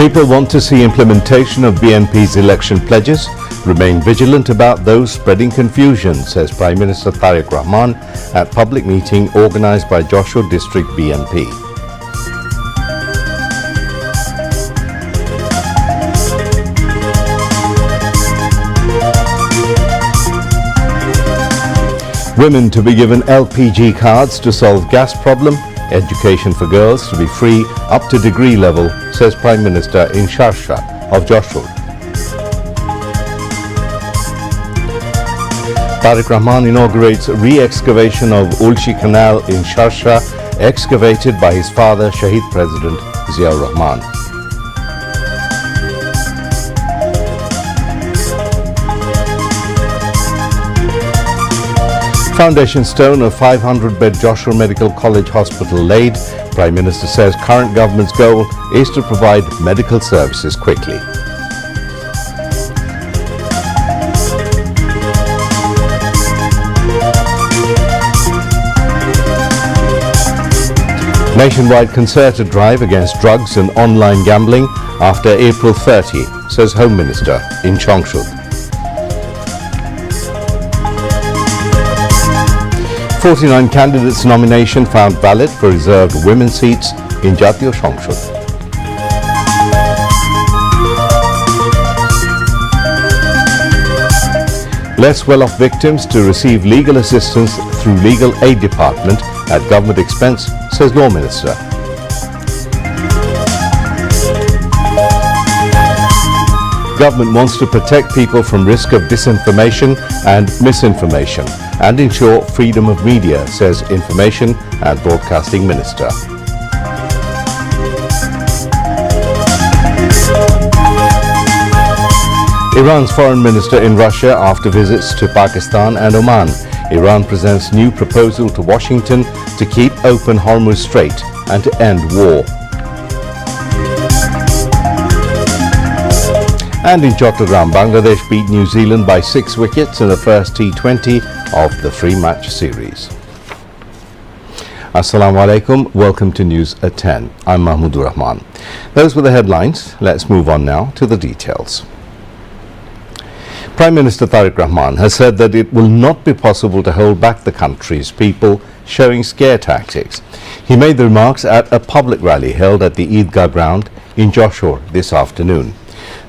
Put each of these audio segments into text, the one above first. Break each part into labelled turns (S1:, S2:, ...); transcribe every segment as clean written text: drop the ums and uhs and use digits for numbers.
S1: People want to see implementation of BNP's election pledges. Remain vigilant about those spreading confusion, says Prime Minister Tariq Rahman at public meeting organised by Jashore District BNP. Women to be given LPG cards to solve gas problem. Education for girls to be free up to degree level, says Prime Minister in Sharsha of Jashore. Tariq Rahman inaugurates re-excavation of Ulshi Canal in Sharsha, excavated by his father, Shaheed President Ziaur Rahman. Foundation stone of 500-bed Jashore Medical College Hospital laid. Prime Minister says current government's goal is to provide medical services quickly. Nationwide concerted drive against drugs and online gambling after April 30, says Home Minister in Changshu. 49 candidates' nomination found valid for reserved women's seats in Jatiyo সংসদ. Less well-off victims to receive legal assistance through Legal Aid Department at government expense, says Law Minister. Government wants to protect people from risk of disinformation and misinformation and ensure freedom of media, says Information and Broadcasting Minister. Iran's foreign minister in Russia after visits to Pakistan and Oman. Iran presents new proposal to Washington to keep open Hormuz Strait and to end war. And in Chattogram, Bangladesh beat New Zealand by 6 wickets in the first T20 of the 3-match series. Assalamu alaikum. Welcome to News at 10. I'm Mahmudur Rahman. Those were the headlines. Let's move on now to the details. Prime Minister Tariq Rahman has said that it will not be possible to hold back the country's people showing scare tactics. He made the remarks at a public rally held at the Eidgah ground in Jashore this afternoon,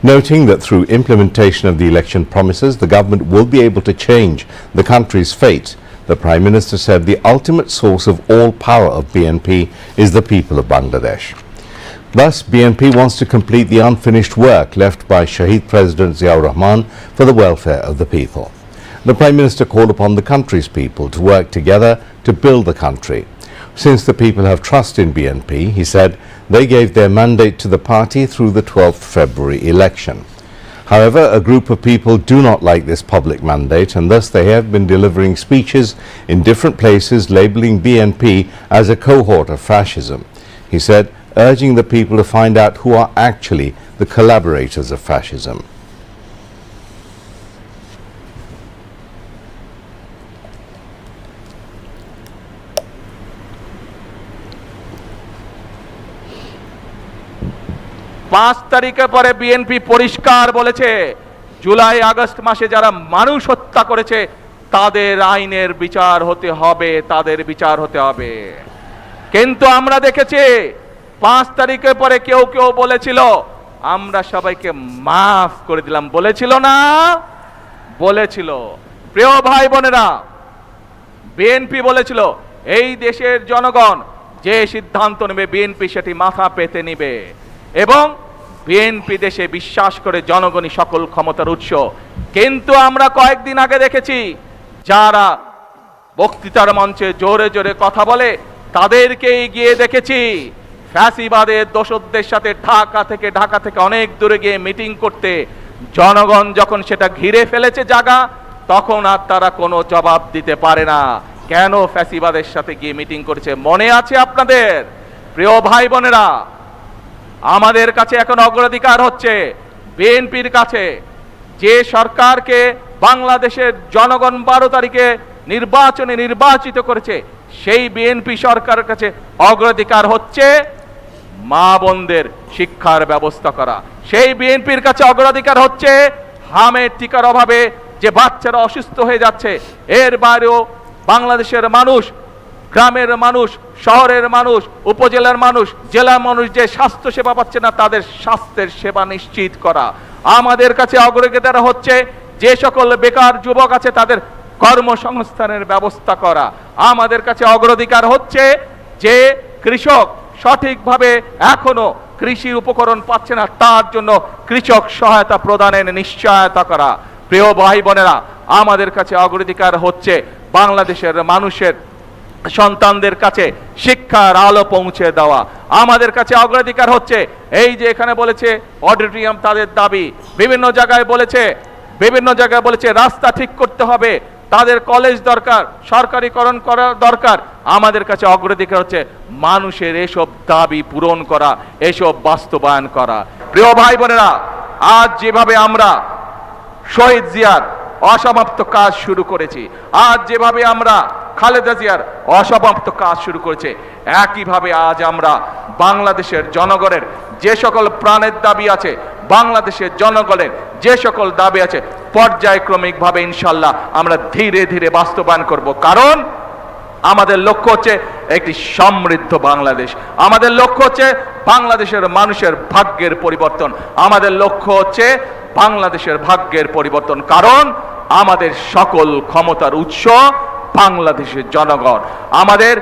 S1: noting that through implementation of the election promises, the government will be able to change the country's fate. The Prime Minister said the ultimate source of all power of BNP is the people of Bangladesh. Thus, BNP wants to complete the unfinished work left by Shaheed President Ziaur Rahman for the welfare of the people. The Prime Minister called upon the country's people to work together to build the country. Since the people have trust in BNP, he said, they gave their mandate to the party through the 12th February election. However, a group of people do not like this public mandate, and thus they have been delivering speeches in different places labeling BNP as a cohort of fascism. He said, urging the people to find out who are actually the collaborators of fascism.
S2: পাঁচ তারিখের পরে BNP পরিষ্কার বলেছে July August মাসে যারা মানুষ হত্যা করেছে তাদের আইনের বিচার হতে হবে, তাদের বিচার হতে হবে। কিন্তু আমরা দেখেছি 5 তারিখের পরে কেউ কেউ বলেছিল আমরা সবাইকে মাফ করে দিলাম, বলেছিল না? বলেছিল। প্রিয় ভাই বোনেরা, বিএনপি বলেছিল এই দেশের জনগণ যে সিদ্ধান্ত নেবে বিএনপি সেটি মাথা পেতে নেবে এবং বিএনপি দেশে বিশ্বাস করে জনগণই সকল ক্ষমতার উৎস। কিন্তু আমরা কয়েকদিন আগে দেখেছি যারা বক্তৃতার মঞ্চে জোরে জোরে কথা বলে তাদেরকেই গিয়ে দেখেছি ফ্যাসিবাদের দোসরদের সাথে ঢাকা থেকে অনেক দূরে গিয়ে মিটিং করতে। জনগণ যখন সেটা ঘিরে ফেলেছে জায়গা, তখন আর তারা কোনো জবাব দিতে পারে না। কেন ফ্যাসিবাদের সাথে গিয়ে মিটিং করেছে মনে আছে আপনাদের? প্রিয় ভাই বোনেরা, আমাদের কাছে এখন অগ্রাধিকার হচ্ছে বিএনপির কাছে যে সরকারকে বাংলাদেশের জনগণ 12 তারিখে নির্বাচনে নির্বাচিত করেছে, সেই বিএনপি সরকারের কাছে অগ্রাধিকার হচ্ছে মা বোনদের শিক্ষার ব্যবস্থা করা। সেই বিএনপির কাছে অগ্রাধিকার হচ্ছে হামের টিকার অভাবে যে বাচ্চারা অসুস্থ হয়ে যাচ্ছে। এর বাইরেও বাংলাদেশের মানুষ, গ্রামের মানুষ, শহরের মানুষ, উপজেলার মানুষ, জেলার মানুষ যে স্বাস্থ্য সেবা পাচ্ছে না, তাদের স্বাস্থ্যের সেবা নিশ্চিত করা। আমাদের কাছে অগ্রাধিকার হচ্ছে যে সকল বেকার যুবক আছে তাদের কর্মসংস্থানের ব্যবস্থা করা। আমাদের কাছে অগ্রাধিকার হচ্ছে যে কৃষক সঠিকভাবে এখনো কৃষি উপকরণ পাচ্ছে না, তার জন্য কৃষক সহায়তা প্রদানের নিশ্চয়তা করা। প্রিয় ভাই বোনেরা, আমাদের কাছে অগ্রাধিকার হচ্ছে বাংলাদেশের মানুষের সন্তানদের কাছে শিক্ষার আলো পৌঁছে দেওয়া। আমাদের কাছে অগ্রাধিকার হচ্ছে এই যে এখানে বলেছে অডিটোরিয়াম তাদের দাবি, বিভিন্ন জায়গায় বলেছে রাস্তা ঠিক করতে হবে, তাদের কলেজ দরকার, সরকারিকরণ করা দরকার। আমাদের কাছে অগ্রাধিকার হচ্ছে মানুষের এসব দাবি পূরণ করা, এসব বাস্তবায়ন করা। প্রিয় ভাই বোনেরা, আজ যেভাবে আমরা শহীদ জিয়ার অসমাপ্ত কাজ শুরু করেছি, আজ যেভাবে আমরা খালেদা জিয়ার অসমাপ্ত কাজ শুরু করেছে, একইভাবে আজ আমরা বাংলাদেশের জনগণের যে সকল প্রাণের দাবি আছে, বাংলাদেশের জনগণের যে সকল দাবি আছে, পর্যায়ক্রমিকভাবে ইনশাল্লাহ আমরা ধীরে ধীরে বাস্তবায়ন করব। কারণ আমাদের লক্ষ্য হচ্ছে একটি সমৃদ্ধ বাংলাদেশ, আমাদের লক্ষ্য হচ্ছে বাংলাদেশের মানুষের ভাগ্যের পরিবর্তন, আমাদের লক্ষ্য হচ্ছে বাংলাদেশের ভাগ্যের পরিবর্তন। কারণ আমাদের সকল ক্ষমতার উৎস বাংলাদেশের জনগণ, আমাদের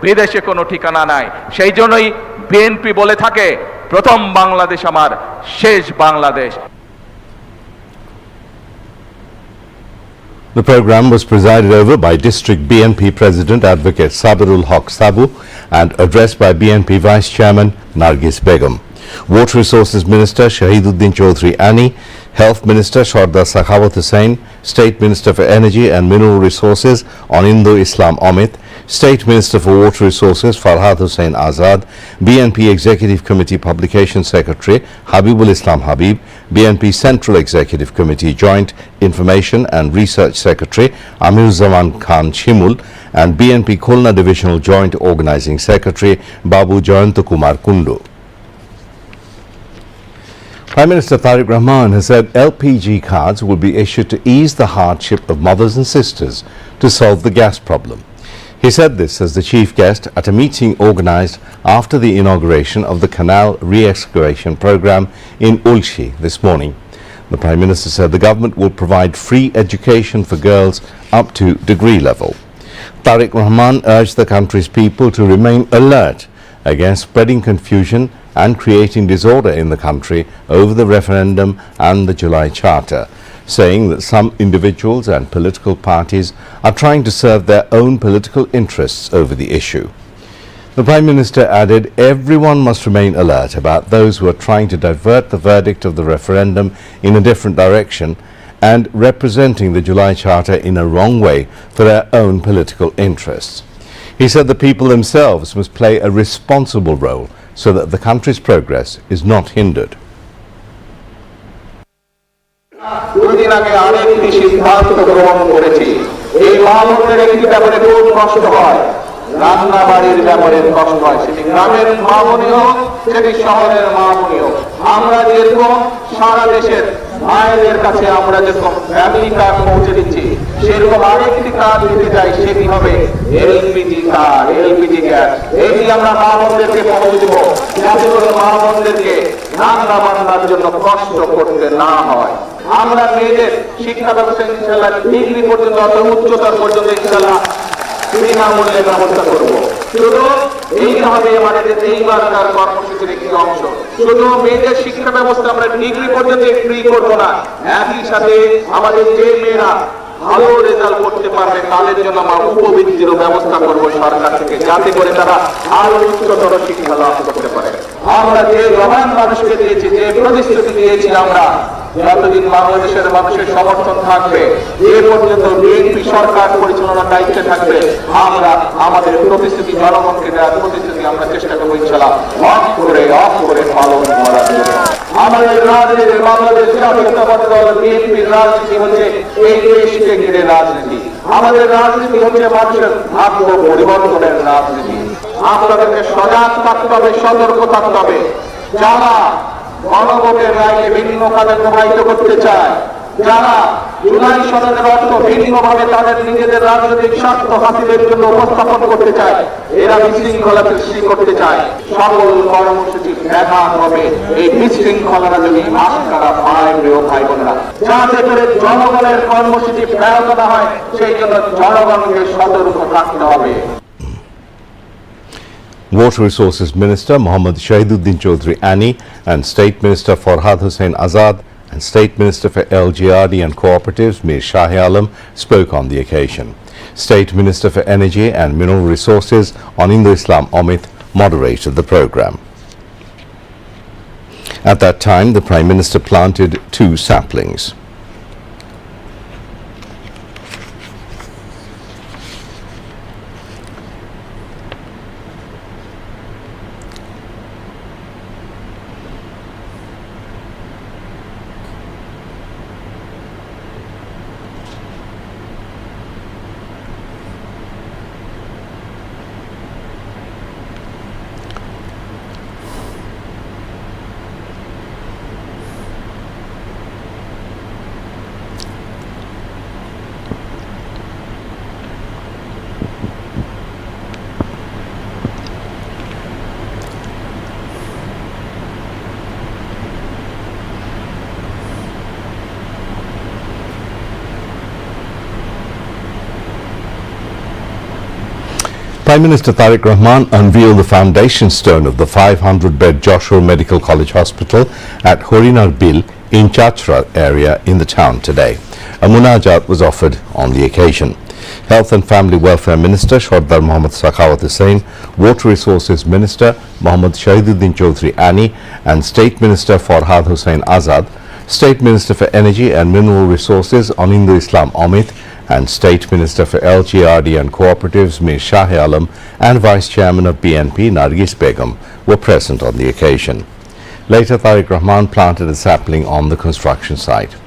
S2: বিদেশে কোনো ঠিকানা নাই। সেই জন্যই বিএনপি বলে থাকে প্রথম বাংলাদেশ আমার, শেষ Bangladesh.
S1: The program was presided over by District BNP President Advocate Sabirul Haq Sabu and addressed by BNP Vice Chairman Nargis Begum. Water Resources Minister Shahiduddin Chaudhry Ani, Health Minister Shardar Sakhawat Hussain, State Minister for Energy and Mineral Resources Anindo Islam Amit, State Minister for Water Resources Farhad Hussain Azad, BNP Executive Committee Publication Secretary Habibul Islam Habib, BNP Central Executive Committee Joint Information and Research Secretary Amir Zaman Khan Shimul, and BNP Khulna Divisional Joint Organizing Secretary Babu Jayantakumar Kundu. Prime Minister Tariq Rahman has said LPG cards will be issued to ease the hardship of mothers and sisters to solve the gas problem. He said this as the chief guest at a meeting organised after the inauguration of the canal re-excavation programme in Ulchi this morning. The Prime Minister said the government will provide free education for girls up to degree level. Tariq Rahman urged the country's people to remain alert against spreading confusion and creating disorder in the country over the referendum and the July Charter, saying that some individuals and political parties are trying to serve their own political interests over the issue. The Prime Minister added everyone must remain alert about those who are trying to divert the verdict of the referendum in a different direction and representing the July Charter in a wrong way for their own political interests. He said the people themselves must play a responsible role so that the country's progress is not hindered.
S3: দুদিন আগে আরেকটি সিদ্ধান্ত গ্রহণ করেছি, এই মা-বোনদের একটি ব্যাপারে খুব কষ্ট হয়, রান্না বাড়ির ব্যাপারে কষ্ট হয়, সেটি গ্রামের মা-বোনই হোক, সেটি শহরের মা-বোনই হোক। আমরা যেরকম সারা দেশের মায়েদের কাছে আমরা যেরকম ফ্যামিলি কার্ড পৌঁছে দিচ্ছি, সেরকম আরেকটি কার্ড দিতে চাই, সেটি হবে এলপিজি কার্ড, এলপিজি গ্যাস। এটি আমরা মা-বোনদেরকে পৌঁছে দেব, যাতে করে মা-বোনদেরকে রান্না বান্নার জন্য কষ্ট করতে না হয়। আমরা মেয়েদের শিক্ষা ব্যবস্থা ইনশাআল্লাহ ডিগ্রি পর্যন্ত অথবা উচ্চতর পর্যন্ত ইনশাআল্লাহ বিনামূল্যে ব্যবস্থা করব। শুধু এইভাবে আমাদের এইবারকার কর্মসূচির একটি অংশ, শুধু মেয়েদের শিক্ষা ব্যবস্থা আমরা ডিগ্রি পর্যন্ত ফ্রি করবো না, একই সাথে আমাদের যে মেয়েরা ভালো রেজাল্ট করতে পারবে তাদের জন্য আমরা উপবৃত্তির ব্যবস্থা করব সরকার থেকে, যাতে করে তারা আরো উচ্চতর শিক্ষা লাভ করতে পারে। আমরা যে রমান মানুষকে দিয়েছি, যে প্রতিশ্রুতি দিয়েছি, আমরা যতদিন বাংলাদেশের মানুষের সমর্থন থাকবে, এ পর্যন্ত বিএনপি সরকার পরিচালনার দায়িত্বে থাকবে, আমরা আমাদের প্রতিশ্রুতি জনগণকে দেওয়ার প্রতিশ্রুতি আমরা চেষ্টা করবো ইনশাআল্লাহ অফ করে পালন করার জন্য। আমাদের রাজনীতি, বাংলাদেশ জাতীয়তাবাদী দল বিএনপির রাজনীতি হচ্ছে এই দেশকে ঘিরে রাজনীতি, আমাদের রাজনীতি হচ্ছে মানুষের ভাগ্য পরিবর্তনের রাজনীতি। আপনাদেরকে সজাগ থাকতে হবে, সতর্ক থাকতে হবে। যারা গণভোটের রায়কে ভিন্ন কাজে প্রবাহিত করতে চায়, যারা জুলাই সনদের অর্থ ভিন্নভাবে তাদের নিজেদের রাজনৈতিক স্বার্থ হাসিলের জন্য উপস্থাপন করতে চায়, এরা বিশৃঙ্খলা সৃষ্টি করতে চায়, সকল কর্মসূচি ব্যাঘাত হবে। এই বিশৃঙ্খলাটা যদি আশঙ্কা পায় প্রিয় ভাই বোনেরা, যাতে করে জনগণের কর্মসূচি ব্যাহত না হয়, সেই জন্য জনগণকে সতর্ক থাকতে হবে।
S1: Water Resources Minister Mohammad Shahiduddin Chaudhry Ani and State Minister Farhad Hussain Azad and State Minister for LGRD and Cooperatives Mir Shah Alam spoke on the occasion. State Minister for Energy and Mineral Resources Anindo Islam Amit moderated the program. At that time, the Prime Minister planted 2 saplings. Prime Minister Tariq Rahman unveiled the foundation stone of the 500-bed Jashore Medical College Hospital at Horinar Bil in Chachra area in the town today. A munajat was offered on the occasion. Health and Family Welfare Minister Sardar Mohammad Sakhawat Hussain, Water Resources Minister Mohammad Shahiduddin Chaudhry Ani and State Minister Farhad Hussain Azad, State Minister for Energy and Mineral Resources Anindo Islam Amit and State Minister for LGRD and Cooperatives Mir Shah Alam and Vice Chairman of BNP Nargis Begum were present on the occasion. Later, Tariq Rahman planted a sapling on the construction site.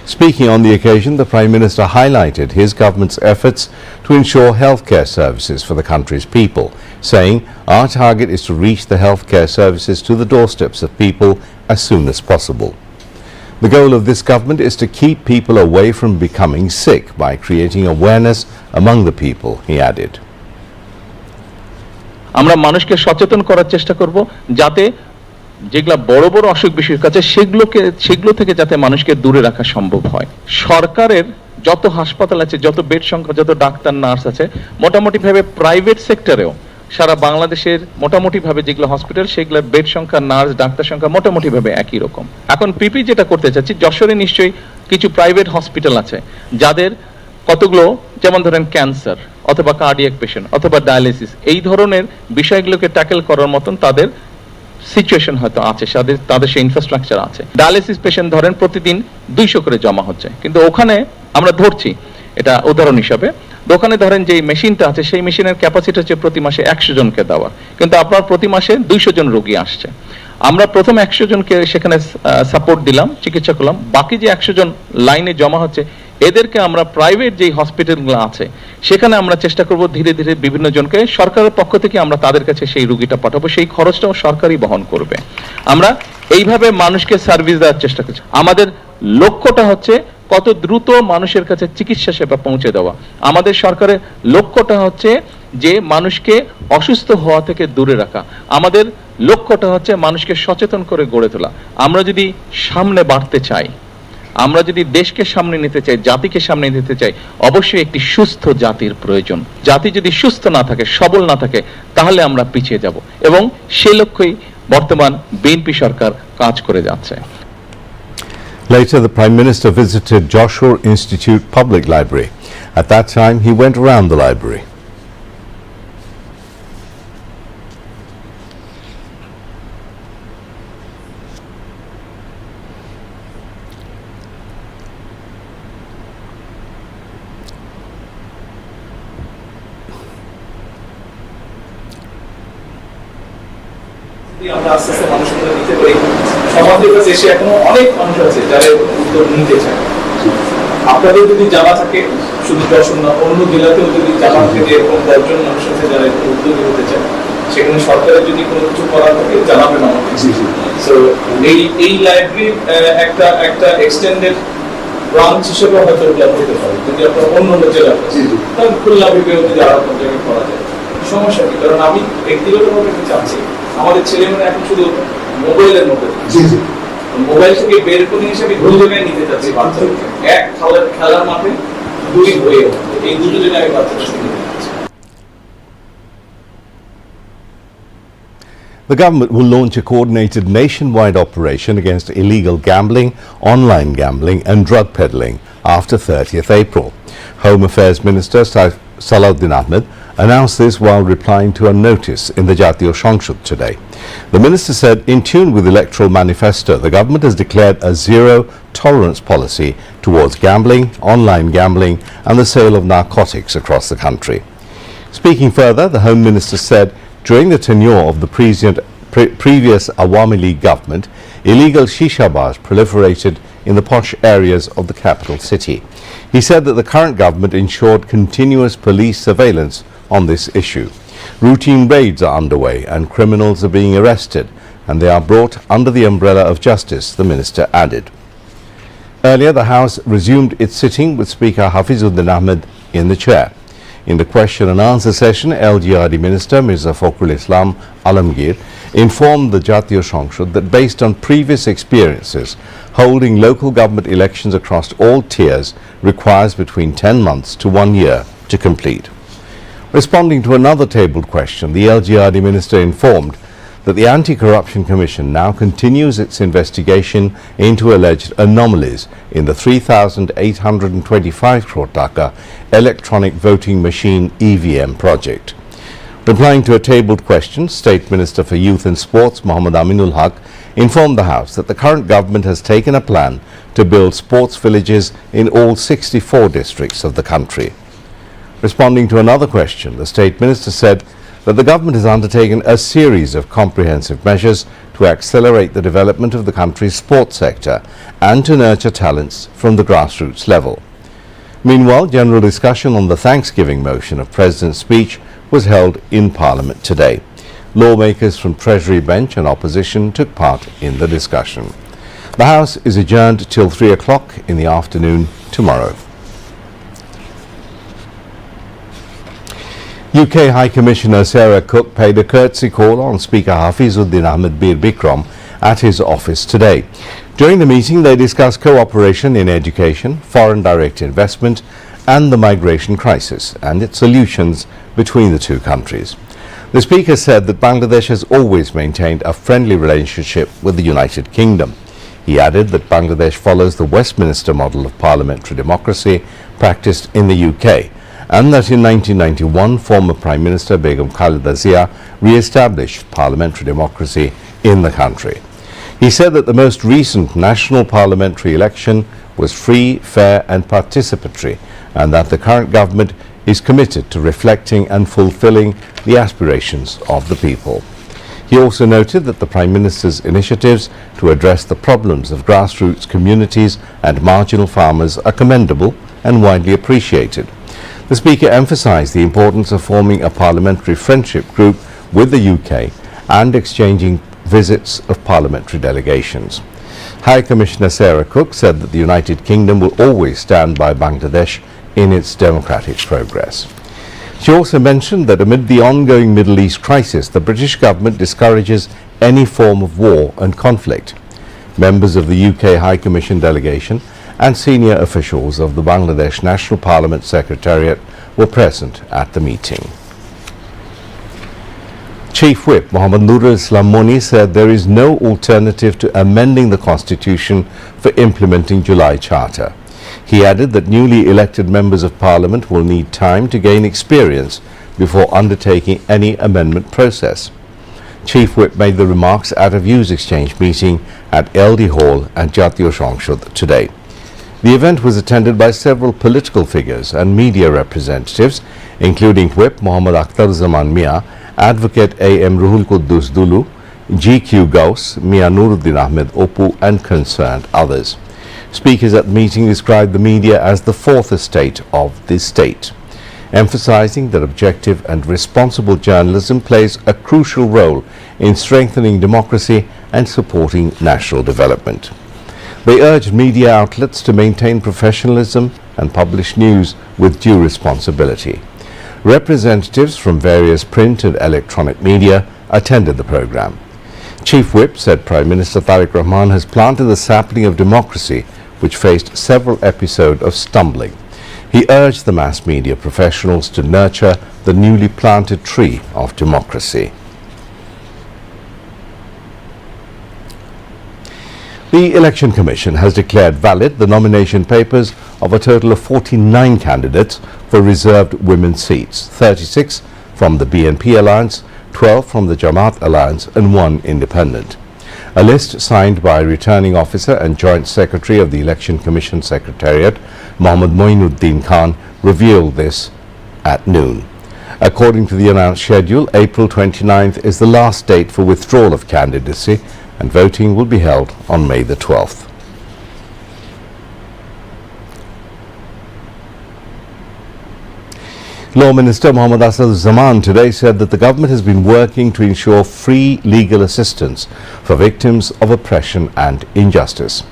S1: Speaking on the occasion, the Prime Minister highlighted his government's efforts to ensure healthcare services for the country's people, saying, "Our target is to reach the healthcare services to the doorsteps of people as soon as possible." The goal of this government is to keep people away from becoming sick by creating awareness among the people, he added.
S4: আমরা মানুষকে সচেতন করার চেষ্টা করব যাতে যেগুলা বড় বড় অসুখ বিসুখ আছে সেগুলো থেকে যাতে মানুষকে দূরে রাখা সম্ভব হয়। সরকারের যত হাসপাতাল আছে, যত বেড সংখ্যা, যত ডাক্তার নার্স আছে, মোটামুটি ভাবে প্রাইভেট সেক্টরেও সারা বাংলাদেশের মোটামুটি ভাবে যেগুলো হসপিটাল সেগুলোর বেড সংখ্যা, নার্স, ডাক্তার সংখ্যা মোটামুটি ভাবে একই রকম। এখন পিপি যেটা করতে চাচ্ছি, যশোরে নিশ্চয়ই কিছু প্রাইভেট হসপিটাল আছে যাদের কতগুলো, যেমন ধরেন ক্যান্সার অথবা কার্ডিয়াক পেশেন্ট অথবা ডায়ালিসিস, এই ধরনের বিষয়গুলোকে ট্যাকেল করার মতন তাদের সিচুয়েশন হয়তো আছে, তাদের সেই ইনফ্রাস্ট্রাকচার আছে। ডায়ালিসিস পেশেন্ট ধরেন প্রতিদিন 200 করে জমা হচ্ছে, কিন্তু ওখানে আমরা ধরছি এটা উদাহরণ হিসাবে, দোকানে ধরেন যে মেশিনটা আছে সেই মেশিনের ক্যাপাসিটি হচ্ছে প্রতি মাসে 100 জনকে দেওয়ার, কিন্তু আপনার প্রতি মাসে 200 জন রোগী আসছে। আমরা প্রথম 100 জনকে সেখানে সাপোর্ট দিলাম, চিকিৎসা করলাম, বাকি যে 100 জন লাইনে জমা হচ্ছে এদেরকে আমরা প্রাইভেট যে হসপিটালগুলো আছে সেখানে আমরা চেষ্টা করব ধীরে ধীরে বিভিন্ন জনকে, সরকারের পক্ষ থেকে আমরা তাদের কাছে সেই রোগীটা পাঠাবো, সেই খরচটাও সরকারই বহন করবে। আমরা এইভাবে মানুষকে সার্ভিস দেওয়ার চেষ্টা করছি। আমাদের লক্ষ্যটা হচ্ছে কত দ্রুত মানুষের কাছে চিকিৎসা সেবা পৌঁছে দেওয়া। আমাদের সরকারের লক্ষ্যটা হচ্ছে যে মানুষকে অসুস্থ হওয়া থেকে দূরে রাখা। আমাদের লক্ষ্যটা হচ্ছে মানুষকে সচেতন করে গড়ে তোলা। আমরা যদি সামনে বাড়তে চাই, আমরা যদি দেশকে সামনে নিতে চাই, জাতিকে সামনে নিতে চাই, অবশ্যই একটি সুস্থ জাতির প্রয়োজন। জাতি যদি সুস্থ না থাকে, সবল না থাকে, তাহলে আমরা পিছিয়ে যাব, এবং সেই লক্ষ্যেই বর্তমান বিএনপি সরকার কাজ করে যাচ্ছে।
S1: Later, the Prime Minister visited Jashore Institute Public Library. At that time, he went around the library.
S5: আমরা আস্তে আস্তে মানুষের মধ্যে নিতে পারি, সমাজের কাছে এসে এখনো অনেক মানুষ আছে যারা উদ্যোগ নিতে চায়। আপনাদের যদি জানা থাকে, শুধু যশোর না, অন্য জেলাতেও যদি জানা থাকে যে এরকম 10 জন মানুষ আছে যারা একটু উদ্যোগী হতে চায়, সেখানে সরকারের যদি কোনো কিছু করার থাকে জানাবেন আমাকে। সো এই লাইব্রেরির একটা এক্সটেন্ডেড ব্রাঞ্চ হিসেবে হয়তো ডেভেলপ হতে পারে যদি আপনার অন্য জেলা তাহলে খুলনা বিভাগে যদি আরো কোনো জায়গায় করা যায় সমস্যা কি? কারণ আমি ব্যক্তিগতভাবে চাচ্ছি আমাদের ছেলেমেয়েরা এখন শুধু মোবাইলের মধ্যে মোবাইল থেকে বের করে হিসেবে দুই জায়গায় নিতে চাচ্ছি বাচ্চাদেরকে, এক খেলার মাঠে, দুই বইয়ের মধ্যে, এই দুটো জায়গায় আমি বাচ্চাদের সঙ্গে নিতে চাচ্ছি।
S1: The government will launch a coordinated nationwide operation against illegal gambling, online gambling and drug peddling after 30th April. Home Affairs Minister Salahuddin Ahmed announced this while replying to a notice in the Jatiyo সংসদ today. The minister said, in tune with the electoral manifesto, the government has declared a zero-tolerance policy towards gambling, online gambling and the sale of narcotics across the country. Speaking further, the Home Minister said, during the tenure of the previous Awami League government, illegal shisha bars proliferated in the posh areas of the capital city. He said that the current government ensured continuous police surveillance on this issue. Routine raids are underway and criminals are being arrested, and they are brought under the umbrella of justice, the minister added. Earlier, the House resumed its sitting with Speaker Hafizuddin Ahmed in the chair. In the question and answer session, LGRD Minister Mirza Fakhrul Islam Alamgir informed the Jatiyo সংসদ that based on previous experiences, holding local government elections across all tiers requires between 10 months to 1 year to complete. Responding to another tabled question, the LGRD Minister informed that the Anti-Corruption Commission now continues its investigation into alleged anomalies in the 3,825 crore taka electronic voting machine EVM project. Replying to a tabled question, State Minister for Youth and Sports Mohammad Aminul Haq informed the House that the current government has taken a plan to build sports villages in all 64 districts of the country. Responding to another question, the State Minister said that the government has undertaken a series of comprehensive measures to accelerate the development of the country's sports sector and to nurture talents from the grassroots level. Meanwhile, general discussion on the Thanksgiving motion of President's speech was held in Parliament today. Lawmakers from Treasury bench and opposition took part in the discussion. The House is adjourned till 3 o'clock in the afternoon tomorrow. UK High Commissioner Sarah Cook paid a courtesy call on Speaker Hafizuddin Ahmed Bir Bikram at his office today. During the meeting, they discussed cooperation in education, foreign direct investment and the migration crisis and its solutions between the two countries. The Speaker said that Bangladesh has always maintained a friendly relationship with the United Kingdom. He added that Bangladesh follows the Westminster model of parliamentary democracy practiced in the UK, and that in 1991 former Prime Minister Begum Khalida Zia re-established parliamentary democracy in the country. He said that the most recent national parliamentary election was free, fair and participatory, and that the current government is committed to reflecting and fulfilling the aspirations of the people. He also noted that the Prime Minister's initiatives to address the problems of grassroots communities and marginal farmers are commendable and widely appreciated. The Speaker emphasised the importance of forming a parliamentary friendship group with the UK and exchanging visits of parliamentary delegations. High Commissioner Sarah Cook said that the United Kingdom will always stand by Bangladesh in its democratic progress. She also mentioned that amid the ongoing Middle East crisis, the British government discourages any form of war and conflict. Members of the UK High Commission delegation and senior officials of the Bangladesh National Parliament Secretariat were present at the meeting. Chief Whip Mohammad Nurul Islam Moni said there is no alternative to amending the Constitution for implementing July Charter. He added that newly elected members of Parliament will need time to gain experience before undertaking any amendment process. Chief Whip made the remarks at a views exchange meeting at LD Hall and Jatiyo সংসদ today. The event was attended by several political figures and media representatives, including Whip Mohammad Akhtar Zaman Mia, Advocate A.M. Ruhul Quddus Dulu, G.Q. Gauss, Mia Nuruddin Ahmed Opu and concerned others. Speakers at the meeting described the media as the fourth estate of the state. emphasizing that objective and responsible journalism plays a crucial role in strengthening democracy and supporting national development. They urged media outlets to maintain professionalism and publish news with due responsibility. Representatives from various print and electronic media attended the program. Chief Whip said Prime Minister Tariq Rahman has planted the sapling of democracy, which faced several episodes of stumbling. He urged the mass media professionals to nurture the newly planted tree of democracy. The Election Commission has declared valid the nomination papers of a total of 49 candidates for reserved women's seats, 36 from the BNP Alliance, 12 from the Jamaat Alliance and 1 independent. A list signed by Returning Officer and Joint Secretary of the Election Commission Secretariat, Mohammad Moinuddin Khan, revealed this at noon. According to the announced schedule, April 29th is the last date for withdrawal of candidacy, and voting will be held on May the 12th. Law Minister Mohammad Zaman today said that the government has been working to ensure free legal assistance for victims of oppression and injustice.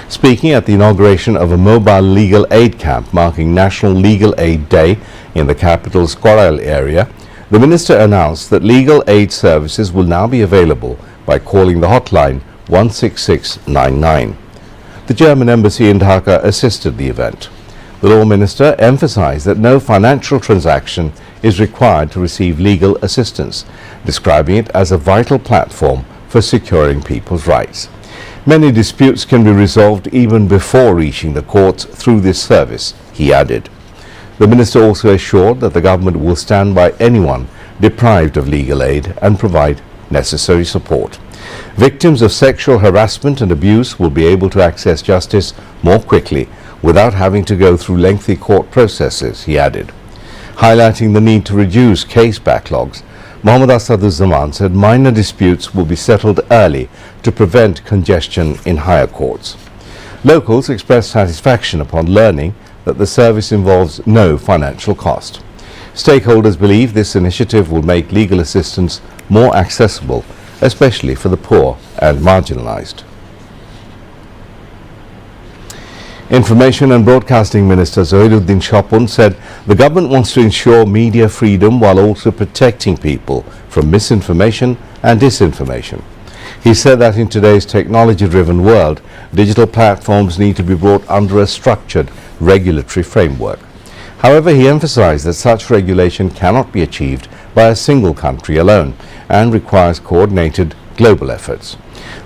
S1: Speaking at the inauguration of a mobile legal aid camp marking National Legal Aid Day in the capital's Korail area, the minister announced that legal aid services will now be available by calling the hotline 16699. The German embassy in Dhaka assisted the event. The law minister emphasized that no financial transaction is required to receive legal assistance, describing it as a vital platform for securing people's rights. Many disputes can be resolved even before reaching the courts through this service, he added. The minister also assured that the government will stand by anyone deprived of legal aid and provide necessary support. Victims of sexual harassment and abuse will be able to access justice more quickly without having to go through lengthy court processes, he added. Highlighting the need to reduce case backlogs, Mohammad Asaduzzahman said minor disputes will be settled early to prevent congestion in higher courts. Locals expressed satisfaction upon learning that the service involves no financial cost. Stakeholders believe this initiative will make legal assistance more accessible, especially for the poor and marginalized. Information and Broadcasting Minister Zohiruddin Shopun said the government wants to ensure media freedom while also protecting people from misinformation and disinformation. He said that in today's technology-driven world, digital platforms need to be brought under a structured regulatory framework. However, he emphasized that such regulation cannot be achieved by a single country alone and requires coordinated global efforts.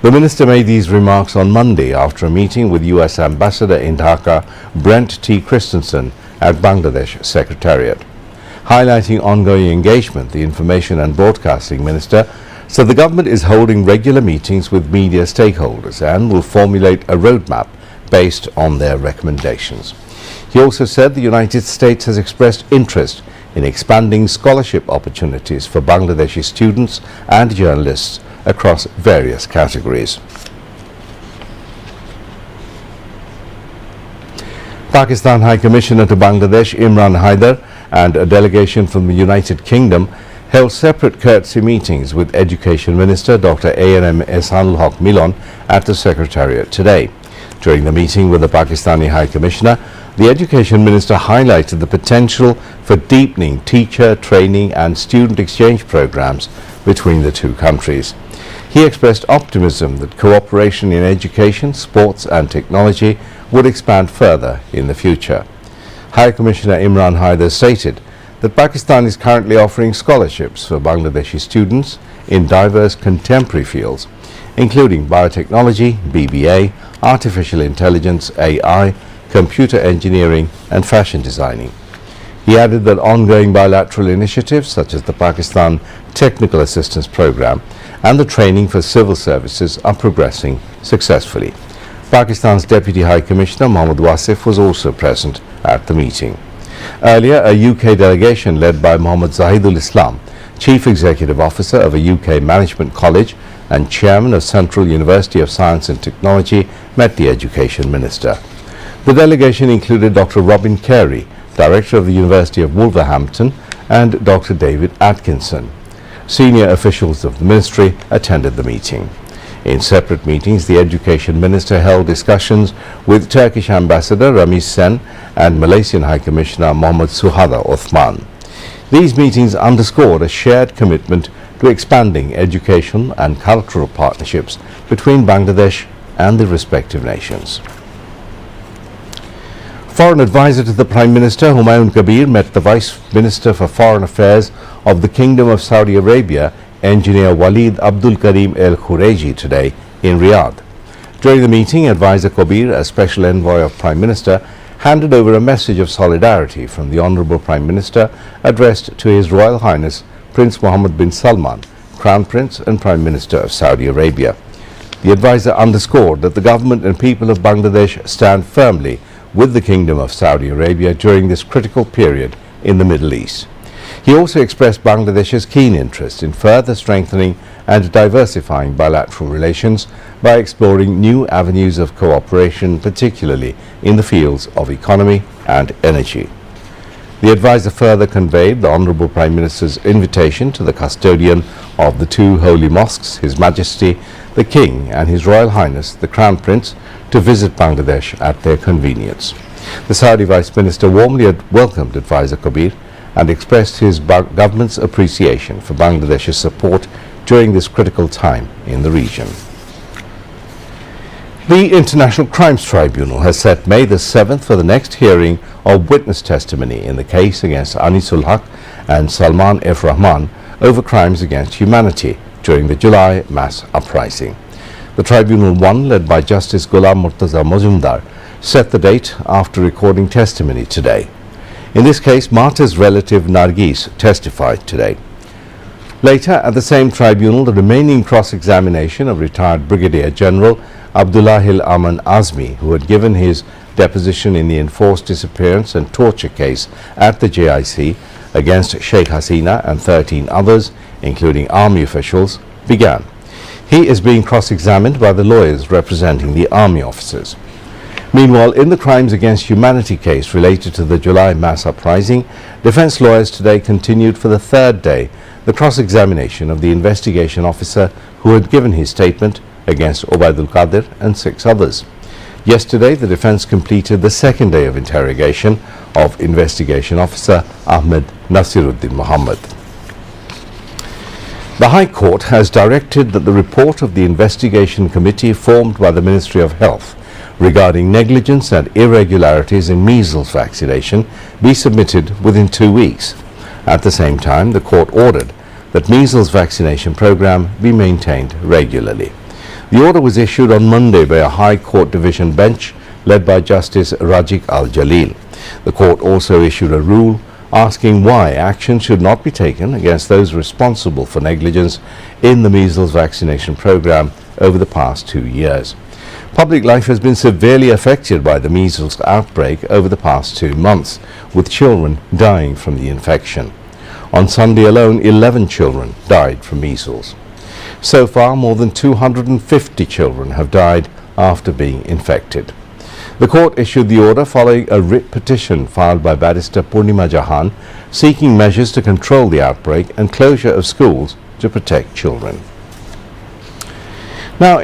S1: The minister made these remarks on Monday after a meeting with U.S. Ambassador in Dhaka, Brent T. Christensen, at Bangladesh Secretariat. Highlighting ongoing engagement, the Information and Broadcasting Minister said the government is holding regular meetings with media stakeholders and will formulate a roadmap based on their recommendations. He also said the United States has expressed interest in expanding scholarship opportunities for Bangladeshi students and journalists across various categories. Pakistan High Commissioner to Bangladesh Imran Haider and a delegation from the United Kingdom held separate courtesy meetings with Education Minister Dr. A.N.M. Ehsanul Haq Milon at the Secretariat today. During the meeting with the Pakistani High Commissioner, the Education Minister highlighted the potential for deepening teacher training and student exchange programs between the two countries. He expressed optimism that cooperation in education, sports and technology would expand further in the future. High Commissioner Imran Haider stated that Pakistan is currently offering scholarships for Bangladeshi students in diverse contemporary fields, including biotechnology, BBA, artificial intelligence, AI, computer engineering and fashion designing. He added that ongoing bilateral initiatives such as the Pakistan Technical Assistance Program and the training for civil services are progressing successfully. Pakistan's Deputy High Commissioner Mohammad Wasif was also present at the meeting. Earlier, a UK delegation led by Mohammad Zahidul Islam, Chief Executive Officer of a UK Management College and Chairman of Central University of Science and Technology, met the Education Minister. The delegation included Dr. Robin Carey, Director of the University of Wolverhampton, and Dr. David Atkinson. Senior officials of the ministry attended the meeting. In separate meetings, the Education Minister held discussions with Turkish Ambassador Ramiz Sen and Malaysian High Commissioner Mohammed Suhada Othman. These meetings underscored a shared commitment to expanding education and cultural partnerships between Bangladesh and the respective nations. Foreign advisor to the Prime Minister Humayun Kabir met the Vice Minister for Foreign Affairs of the Kingdom of Saudi Arabia, Engineer Walid Abdul Karim El Khureji, today in Riyadh. During the meeting, Advisor Kabir, as Special Envoy of Prime Minister, handed over a message of solidarity from the Honourable Prime Minister addressed to His Royal Highness Prince Mohammed bin Salman, Crown Prince and Prime Minister of Saudi Arabia. The advisor underscored that the government and people of Bangladesh stand firmly with the Kingdom of Saudi Arabia during this critical period in the Middle East. He also expressed Bangladesh's keen interest in further strengthening and diversifying bilateral relations by exploring new avenues of cooperation, particularly in the fields of economy and energy. The advisor further conveyed the Honourable Prime Minister's invitation to the custodian of the two holy mosques, His Majesty the King and His Royal Highness the Crown Prince, to visit Bangladesh at their convenience. The Saudi Vice Minister warmly welcomed Advisor Kabir and expressed his government's appreciation for Bangladesh's support during this critical time in the region. The International Crimes Tribunal has set May the 7th for the next hearing of witness testimony in the case against Anisul Haq and Salman F. Rahman over crimes against humanity during the July mass uprising. The Tribunal 1, led by Justice Ghulam Murtaza Majumdar, set the date after recording testimony today. In this case, martyr's relative Nargis testified today. Later, at the same tribunal, the remaining cross-examination of retired Brigadier General Abdullahil Aman Azmi, who had given his deposition in the enforced disappearance and torture case at the JIC against Sheikh Hasina and 13 others, including army officials, began. He is being cross-examined by the lawyers representing the army officers. Meanwhile, in the crimes against humanity case related to the July mass uprising, defense lawyers today continued for the third day the cross-examination of the investigation officer who had given his statement against Obaidul Qadir and 6 others. Yesterday, the defense completed the second day of interrogation of investigation officer Ahmed Nasiruddin Muhammad. The High Court has directed that the report of the investigation committee formed by the Ministry of Health regarding negligence and irregularities in measles vaccination be submitted within 2 weeks. At the same time, the court ordered that measles vaccination program be maintained regularly. The order was issued on Monday by a High Court Division bench led by Justice Rajiq Al-Jalil. The court also issued a rule asking why action should not be taken against those responsible for negligence in the measles vaccination program over the past 2 years. Public life has been severely affected by the measles outbreak over the past 2 months, with children dying from the infection. On Sunday alone, 11 children died from measles. So far, more than 250 children have died after being infected. The court issued the order following a writ petition filed by barrister Purnima Jahan seeking measures to control the outbreak and closure of schools to protect children. Now,